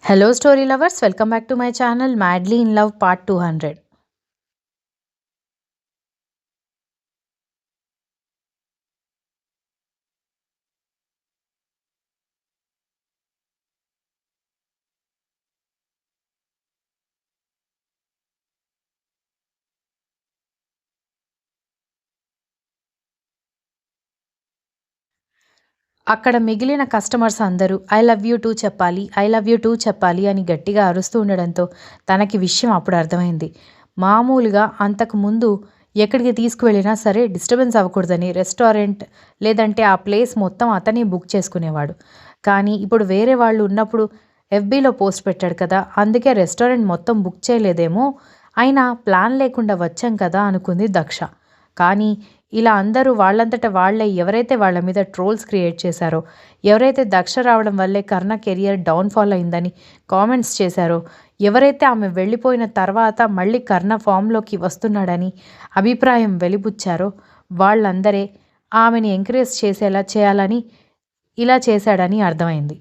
Hello, story lovers. Welcome back to my channel, Madly in Love Part 200. అక్కడ మిగిలిన customers అందరూ I love you two చెప్పాలి, I love you two చెప్పాలి అని గట్టిగా అరుస్తూ ఉండడంతో తనకి విషయం అప్పుడు అర్థమైంది. మామూలుగా అంతకు ముందు ఎక్కడికి తీసుకువెళ్ళినా సరే డిస్టర్బెన్స్ అవ్వకూడదని రెస్టారెంట్ లేదంటే ఆ ప్లేస్ మొత్తం అతనే బుక్ చేసుకునేవాడు. కానీ ఇప్పుడు వేరే వాళ్ళు ఉన్నప్పుడు ఎఫ్బీలో పోస్ట్ పెట్టాడు కదా, అందుకే రెస్టారెంట్ మొత్తం బుక్ చేయలేదేమో, అయినా ప్లాన్ లేకుండా వచ్చాం కదా అనుకుంది దక్ష. కానీ ఇలా అందరూ వాళ్ళంతట వాళ్ళే ఎవరైతే వాళ్ళ మీద ట్రోల్స్ క్రియేట్ చేశారో, ఎవరైతే దక్ష రావడం వల్లే కర్ణ కెరియర్ డౌన్‌ఫాల్ అయిందని కామెంట్స్ చేశారో, ఎవరైతే ఆమె వెళ్ళిపోయిన తర్వాత మళ్ళీ కర్ణ ఫామ్‌లోకి వస్తున్నాడని అభిప్రాయం వెలిబుచ్చారో, వాళ్ళందరే ఆమెని ఎంకరేజ్ చేసేలా చేయాలని ఇలా చేశాడని అర్థమైంది.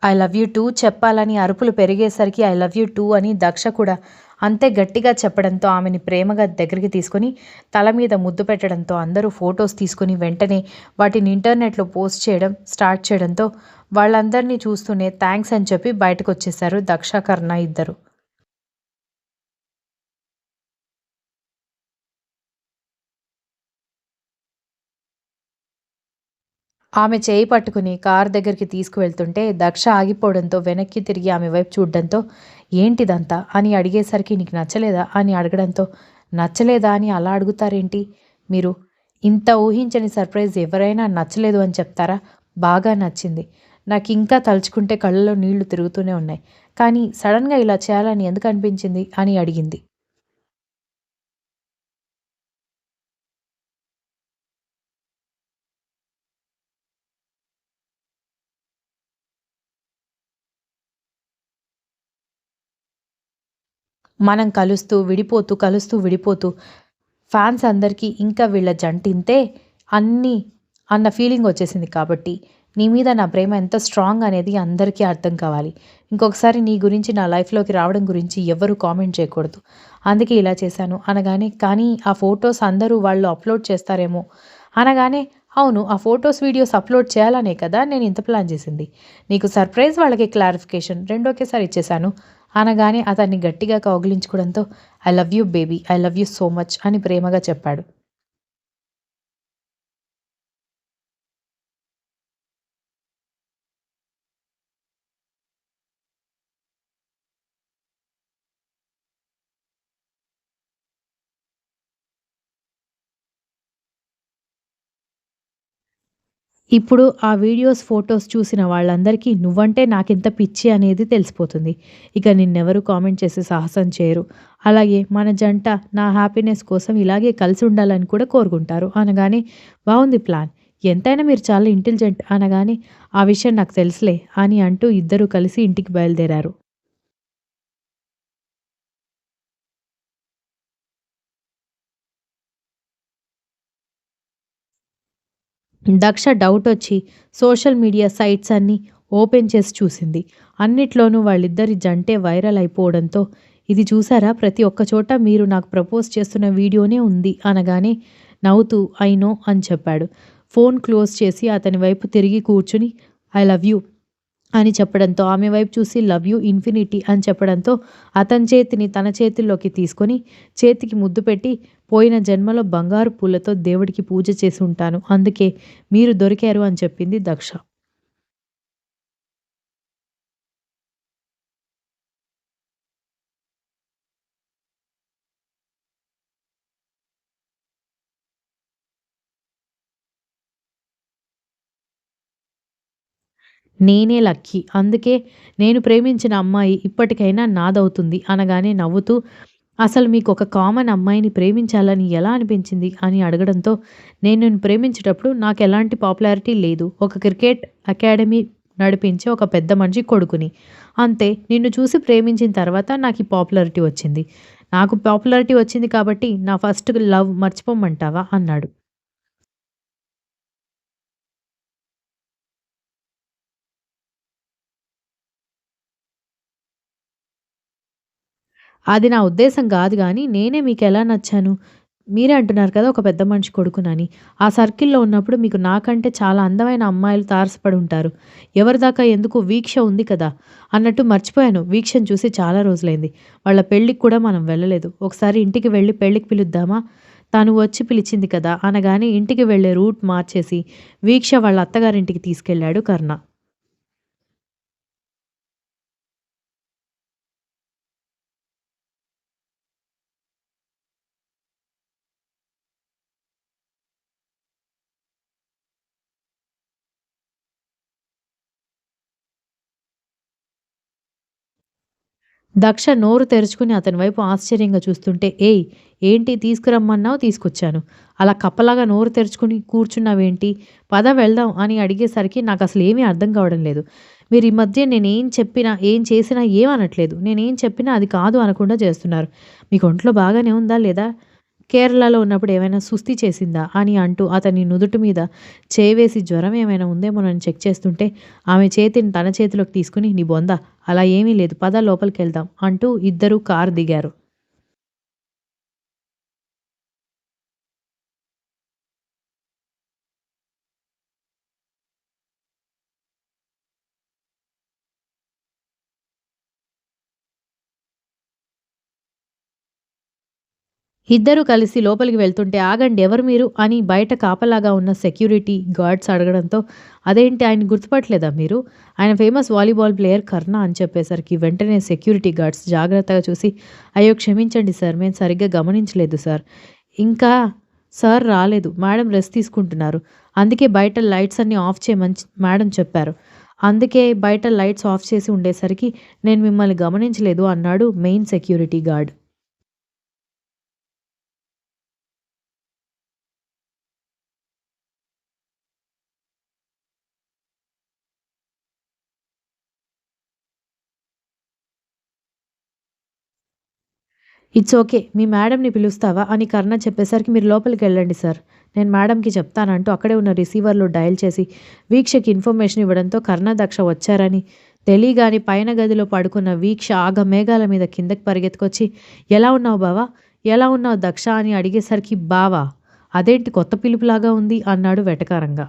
'ఐ లవ్ యూ టూ' చెప్పాలని అరుపులు పెరిగేసరికి 'ఐ లవ్ యూ టూ' అని దక్ష కూడా అంతే గట్టిగా చెప్పడంతో ఆమెని ప్రేమగా దగ్గరికి తీసుకొని తల మీద ముద్దు పెట్టడంతో అందరూ ఫోటోస్ తీసుకొని వెంటనే వాటిని ఇంటర్నెట్‌లో పోస్ట్ చేయడం స్టార్ట్ చేయడంతో వాళ్ళందరినీ చూస్తూనే థాంక్స్ అని చెప్పి బయటకొచ్చేశారు దక్ష, కర్ణ ఇద్దరు. ఆమె చేయి పట్టుకుని కారు దగ్గరికి తీసుకువెళ్తుంటే దక్ష ఆగిపోవడంతో వెనక్కి తిరిగి ఆమె వైపు చూడడంతో ఏంటిదంతా అని అడిగేసరికి నీకు నచ్చలేదా అని అడగడంతో నచ్చలేదా అని అలా అడుగుతారేంటి మీరు, ఇంత ఊహించని సర్ప్రైజ్ ఎవరైనా నచ్చలేదు అని చెప్తారా, బాగా నచ్చింది, నాకు ఇంకా తలుచుకుంటే కళ్ళలో నీళ్లు తిరుగుతూనే ఉన్నాయి, కానీ సడన్గా ఇలా చేయాలని ఎందుకు అనిపించింది అని అడిగింది. మనం కలుస్తూ విడిపోతూ కలుస్తూ విడిపోతూ ఫ్యాన్స్ అందరికీ ఇంకా వీళ్ళ జంటింతే అన్నీ అన్న ఫీలింగ్ వచ్చేసింది కాబట్టి నీ మీద నా ప్రేమ ఎంత స్ట్రాంగ్ అనేది అందరికీ అర్థం కావాలి. ఇంకొకసారి నీ గురించి నా లైఫ్‌లోకి రావడం గురించి ఎవ్వరు కామెంట్ చేయకూడదు. అందుకే ఇలా చేశాను అనగానే, కానీ ఆ ఫోటోస్ అందరూ వాళ్ళు అప్‌లోడ్ చేస్తారేమో అనగానే, అవును, ఆ ఫోటోస్, వీడియోస్ అప్‌లోడ్ చేయాలనే కదా నేను ఇంత ప్లాన్ చేసింది. నీకు సర్ప్రైజ్, వాళ్ళకి క్లారిఫికేషన్ 2 ఒకేసారి ఇచ్చేశాను అనగానే అతన్ని గట్టిగా కౌగిలించుకోవడంతో I love you baby, I love you so much అని ప్రేమగా చెప్పాడు. ఇప్పుడు ఆ వీడియోస్, ఫోటోస్ చూసిన వాళ్ళందరికీ నువ్వంటే నాకెంత పిచ్చి అనేది తెలిసిపోతుంది. ఇక నిన్నెవరు కామెంట్ చేసే సాహసం చేయరు. అలాగే మన జంట నా హ్యాపీనెస్ కోసం ఇలాగే కలిసి ఉండాలని కూడా కోరుకుంటారు అనగానే, బావుంది ప్లాన్. ఎంతైనా మీరు చాలా ఇంటెలిజెంట్ అనగానే, ఆ విషయం నాకు తెలుసులే అని అంటూ ఇద్దరూ కలిసి ఇంటికి బయలుదేరారు. దక్ష డౌటొచ్చి సోషల్ మీడియా సైట్స్ అన్నీ ఓపెన్ చేసి చూసింది. అన్నిట్లోనూ వాళ్ళిద్దరి జంటే వైరల్ అయిపోవడంతో, ఇది చూసారా, ప్రతి ఒక్క చోట మీరు నాకు ప్రపోజ్ చేస్తున్న వీడియోనే ఉంది అనగానే నవ్వుతూ ఐ నో అని చెప్పాడు. ఫోన్ క్లోజ్ చేసి అతని వైపు తిరిగి కూర్చుని ఐ లవ్ యూ అని చెప్పడంతో ఆమె వైపు చూసి లవ్ యూ ఇన్ఫినిటీ అని చెప్పడంతో అతని చేతిని తన చేతుల్లోకి తీసుకొని చేతికి ముద్దు పెట్టి, పోయిన జన్మలో బంగారు పూలతో దేవుడికి పూజ చేసి ఉంటాను, అందుకే మీరు దొరికారు అని చెప్పింది దక్ష. నేనే లక్కీ, అందుకే నేను ప్రేమించిన అమ్మాయి ఇప్పటికైనా నాదవుతుంది అనగానే నవ్వుతూ అసలు మీకొక కామన్ అమ్మాయిని ప్రేమించాలని ఎలా అనిపించింది అని అడగడంతో, నేను నిన్ను ప్రేమించేటప్పుడు నాకెలాంటి పాపులారిటీ లేదు. ఒక క్రికెట్ అకాడమీ నడిపించే ఒక పెద్ద మనిషి కొడుకుని. అంతే. నిన్ను చూసి ప్రేమించిన తర్వాత నాకీ పాపులారిటీ వచ్చింది. నాకు పాపులారిటీ వచ్చింది కాబట్టి నా ఫస్ట్ లవ్ మర్చిపోమంటావా? అన్నాడు. అది నా ఉద్దేశ్యం గాదు గానీ, నేనే మీకెలా నచ్చాను? మీరే అంటున్నారు కదా! ఒక పెద్ద మనిషి కొడుకునని. ఆ సర్కిల్‌లో ఉన్నప్పుడు మీకు నాకంటే చాలా అందమైన అమ్మాయిలు తారసపడి ఉంటారు. ఎవరిదాకా ఎందుకు వీక్ష ఉంది కదా! అన్నట్టు మర్చిపోయాను. వీక్షని చూసి చాలా రోజులైంది. వాళ్ళ పెళ్ళికి కూడా మనం వెళ్ళలేదు. ఒకసారి ఇంటికి వెళ్లి పెళ్ళికి పిలుద్దామా? తను వచ్చి పిలిచింది కదా! అనగానే ఇంటికి వెళ్ళే రూట్ మార్చేసి, వీక్ష వాళ్ళ అత్తగారింటికి తీసుకెళ్ళాడు కర్ణ. దక్ష నోరు తెరుచుకుని అతని వైపు ఆశ్చర్యంగా చూస్తుంటే, "ఏయ్! ఏంటి తీసుకురమ్మన్నావు తీసుకొచ్చాను. అలా కప్పలాగా నోరు తెరుచుకుని కూర్చున్నావేంటి? పద వెళ్దాం" అని అడిగేసరికి నాకసలేమీ అర్థం కావడం లేదు. మీరు ఈ మధ్య నేనేం చెప్పినా, ఏం చేసినా ఏమనట్లేదు. నేనేం చెప్పినా అది కాదు అనకుండా చేస్తున్నారు. మీకు ఒంట్లో బాగానే ఉందా లేదా? కేరళలో ఉన్నప్పుడు ఏమైనా సుస్థి చేసిందా? అని అంటూ అతని నుదుటి మీద చేయి వేసి జ్వరం ఏమైనా ఉందేమోనని చెక్ చేస్తుంటే, ఆమె చేతిని తన చేతిలోకి తీసుకొని, "నీ బొంద అలా ఏమీ లేదు. పద లోపలికెళ్దాం" అంటూ ఇద్దరూ కారు దిగారు. ఇద్దరూ కలిసి లోపలికి వెళ్తుంటే, "ఆగండి ఎవరు మీరు?" అని బయట కాపలాగా ఉన్న సెక్యూరిటీ గార్డ్స్ అడగడంతో, "అదేంటి ఆయన్ని గుర్తుపట్టలేదా మీరు? ఆయన ఫేమస్ వాలీబాల్ ప్లేయర్ కర్ణ" అని చెప్పేసరికి వెంటనే సెక్యూరిటీ గార్డ్స్ జాగ్రత్తగా చూసి, "అయ్యో! క్షమించండి సార్. మేము సరిగ్గా గమనించలేదు సార్. ఇంకా సార్ రాలేదు. మేడం రెస్ట్ తీసుకుంటున్నారు. అందుకే బయట లైట్స్ అన్నీ ఆఫ్ చేయమని మేడం చెప్పారు. అందుకే బయట లైట్స్ ఆఫ్ చేసి ఉండేసరికి నేను మిమ్మల్ని గమనించలేదు" అన్నాడు main security guard. It's okay. మీ మేడంని పిలుస్తావా? అని కర్ణ చెప్పేసరికి మీరు లోపలికెళ్ళండి సార్. నేను మేడంకి చెప్తానంటూ అక్కడే ఉన్న రిసీవర్‌లో డయల్ చేసి వీక్షకి ఇన్ఫర్మేషన్ ఇవ్వడంతో కర్ణ, దక్ష వచ్చారని తెలీగాని పైన గదిలో పడుకున్న వీక్ష ఆగమేఘాల మీద కిందకి పరిగెత్తుకొచ్చి, "ఎలా ఉన్నావు బావా? ఎలా ఉన్నావు దక్ష?" అని అడిగేసరికి, "బావా? అదేంటి కొత్త పిలుపులాగా ఉంది" అన్నాడు వెటకారంగా.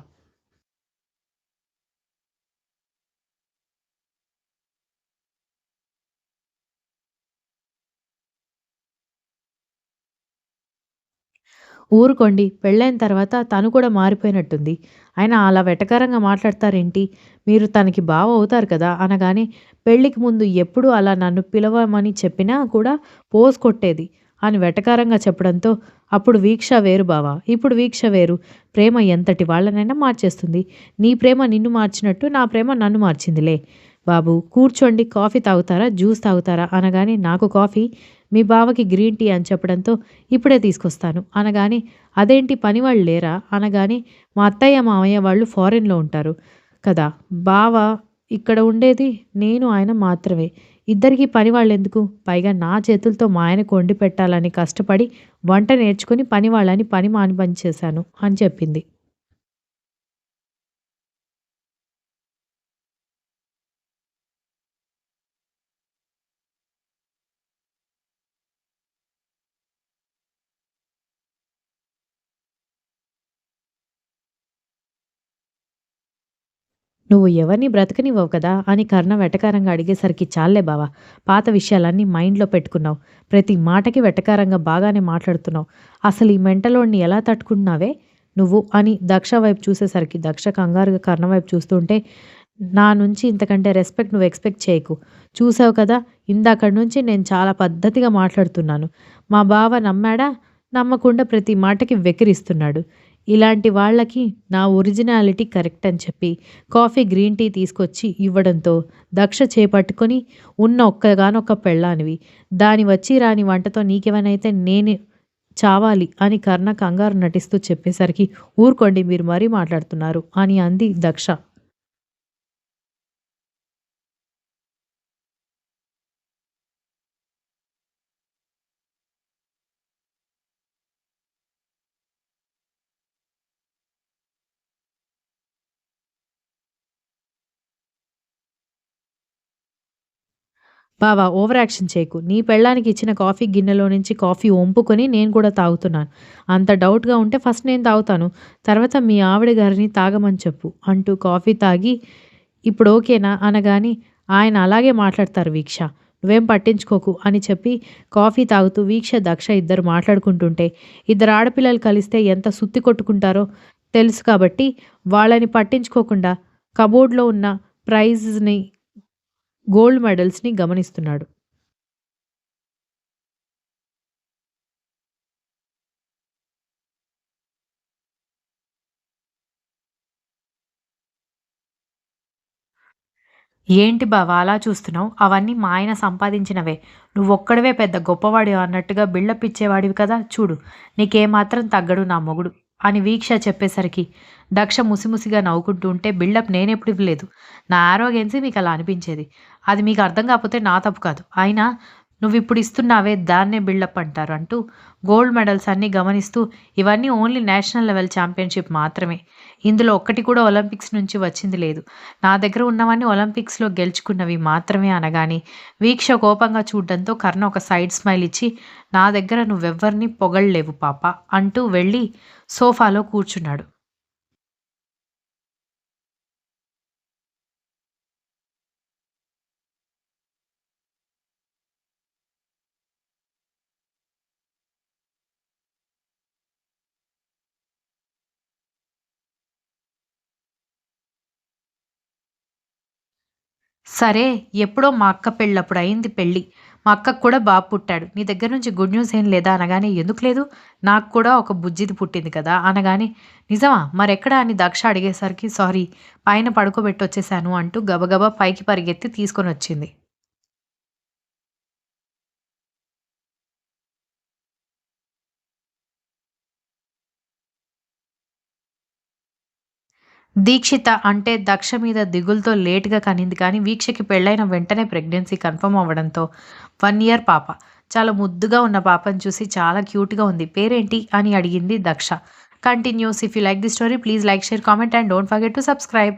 ఊరుకోండి. పెళ్ళైన తర్వాత తను కూడా మారిపోయినట్టుంది. అయినా అలా వెటకారంగా మాట్లాడతారేంటి? మీరు తనకి బావ అవుతారు కదా! అనగానే పెళ్ళికి ముందు ఎప్పుడూ అలా నన్ను పిలవమని చెప్పినా కూడా పోజ్ కొట్టేది అని వెటకారంగా చెప్పడంతో, అప్పుడు వీక్ష వేరు బావ. ఇప్పుడు వీక్ష వేరు. ప్రేమ ఎంతటి వాళ్ళనైనా మార్చేస్తుంది. నీ ప్రేమ నిన్ను మార్చినట్టు నా ప్రేమ నన్ను మార్చిందిలే. బాబు కూర్చోండి. కాఫీ తాగుతారా? జ్యూస్ తాగుతారా? అనగానే నాకు కాఫీ, మీ బావకి గ్రీన్ టీ అని చెప్పడంతో ఇప్పుడే తీసుకొస్తాను అనగానే, అదేంటి పనివాళ్ళు లేరా? అనగానే, మా అత్తయ్య, మామయ్య వాళ్ళు ఫారెన్‌లో ఉంటారు కదా! బావ ఇక్కడ ఉండేది నేను, ఆయన మాత్రమే. ఇద్దరికీ పనివాళ్ళెందుకు? పైగా నా చేతులతో మా ఆయనకు వండి పెట్టాలని కష్టపడి వంట నేర్చుకొని పనివాళ్ళని పని మానిపించేశాను అని చెప్పింది. "నువ్వు ఎవరిని బ్రతకనివ్వవు కదా!" అని కర్ణ వెటకారంగా అడిగేసరికి, "చాల్లే బావ! పాత విషయాలన్నీ మైండ్‌లో పెట్టుకున్నావు. ప్రతి మాటకి వెటకారంగా బాగానే మాట్లాడుతున్నావు. అసలు ఈ మెంటలోడిని ఎలా తట్టుకుంటున్నావే నువ్వు" అని దక్ష వైపు చూసేసరికి, దక్ష కంగారుగా కర్ణ వైపు చూస్తూ ఉంటే, "నా నుంచి ఇంతకంటే రెస్పెక్ట్ నువ్వు ఎక్స్‌పెక్ట్ చేయకు. చూసావు కదా! ఇందాకడి నుంచి నేను చాలా పద్ధతిగా మాట్లాడుతున్నాను. మా బావ నమ్మాడా? నమ్మకుండా ప్రతి మాటకి వెక్కిరిస్తున్నాడు. ఇలాంటి వాళ్ళకి నా ఒరిజినాలిటీ కరెక్ట్ అని చెప్పి కాఫీ, గ్రీన్ టీ తీసుకొచ్చి ఇవ్వడంతో దక్ష చేపట్టుకొని ఉన్న ఒక్కగానొక్క పెళ్ళానివి. దాని వచ్చి రాని వంటతో నీకేమైనైతే నేను చావాలి అని కర్ణ కంగారు నటిస్తూ చెప్పేసరికి ఊరుకోండి మీరు మరీ మాట్లాడుతున్నారు అని అంది దక్ష. బావ ఓవర్ యాక్షన్ చేయకు. నీ పెళ్ళానికి ఇచ్చిన కాఫీ గిన్నెలో నుంచి కాఫీ ఒంపుకొని నేను కూడా తాగుతున్నాను. అంత డౌట్‌గా ఉంటే ఫస్ట్ నేను తాగుతాను. తర్వాత మీ ఆవిడ గారిని తాగమని చెప్పు అంటూ కాఫీ తాగి ఇప్పుడు ఓకేనా అనగానే ఆయన అలాగే మాట్లాడతారు వీక్ష. నువ్వేం పట్టించుకోకు అని చెప్పి కాఫీ తాగుతూ వీక్ష, దక్ష ఇద్దరు మాట్లాడుకుంటుంటే ఇద్దరు ఆడపిల్లలు కలిస్తే ఎంత సుత్తి కొట్టుకుంటారో తెలుసు కాబట్టి వాళ్ళని పట్టించుకోకుండా కబోర్డ్‌లో ఉన్న ప్రైజ్‌ని గోల్డ్ మెడల్స్‌ని గమనిస్తున్నాడు. ఏంటి బావ అలా చూస్తున్నావు? అవన్నీ మా ఆయన సంపాదించినవే. నువ్వొక్కడివే పెద్ద గొప్పవాడివి అన్నట్టుగా బిల్డప్ ఇచ్చేవాడివి కదా! చూడు నీకేమాత్రం తగ్గడు నా మొగుడు అని వీక్ష చెప్పేసరికి దక్ష ముసిముసిగా నవ్వుకుంటూ ఉంటే బిల్డప్ నేనెప్పుడు ఇవ్వలేదు. నా యారోగెన్సీ మీకలా అనిపించేది. అది మీకు అర్థం కాకపోతే నా తప్పు కాదు. అయినా నువ్విప్పుడు ఇస్తున్నావే దాన్నే బిల్డప్ అంటారు అంటూ గోల్డ్ మెడల్స్ అన్నీ గమనిస్తూ ఇవన్నీ ఓన్లీ నేషనల్ లెవెల్ ఛాంపియన్‌షిప్ మాత్రమే. ఇందులో ఒక్కటి కూడా ఒలింపిక్స్ నుంచి వచ్చింది లేదు. నా దగ్గర ఉన్నవన్నీ ఒలింపిక్స్‌లో గెలుచుకున్నవి మాత్రమే అనగానే వీక్ష కోపంగా చూడడంతో కర్ణ ఒక సైడ్ స్మైల్ ఇచ్చి నా దగ్గర నువ్వెవ్వరిని పొగడలేవు పాప అంటూ వెళ్ళి సోఫాలో కూర్చున్నాడు. సరే ఎప్పుడో మా అక్క పెళ్ళప్పుడు అయింది పెళ్లి. మా అక్కకు కూడా బాబు పుట్టాడు. నీ దగ్గర నుంచి గుడ్ న్యూస్ ఏం లేదా అనగానే ఎందుకు లేదు? నాకు కూడా ఒక బుజ్జిది పుట్టింది కదా! అనగానే నిజమా? మరెక్కడ అని దక్ష అడిగేసరికి సారీ పైన పడుకోబెట్టొచ్చేసాను అంటూ గబగబా పైకి పరిగెత్తి తీసుకొనొచ్చింది. దీక్షిత అంటే దక్ష మీద దిగులుతో లేట్‌గా కనింది కానీ వీక్షకి పెళ్ళైన వెంటనే ప్రెగ్నెన్సీ కన్ఫర్మ్ అవ్వడంతో 1 ఇయర్ పాప. చాలా ముద్దుగా ఉన్న పాపని చూసి చాలా క్యూట్‌గా ఉంది. పేరేంటి? అని అడిగింది Daksha. Continuous. If you like the story please like, share, comment and don't forget to subscribe.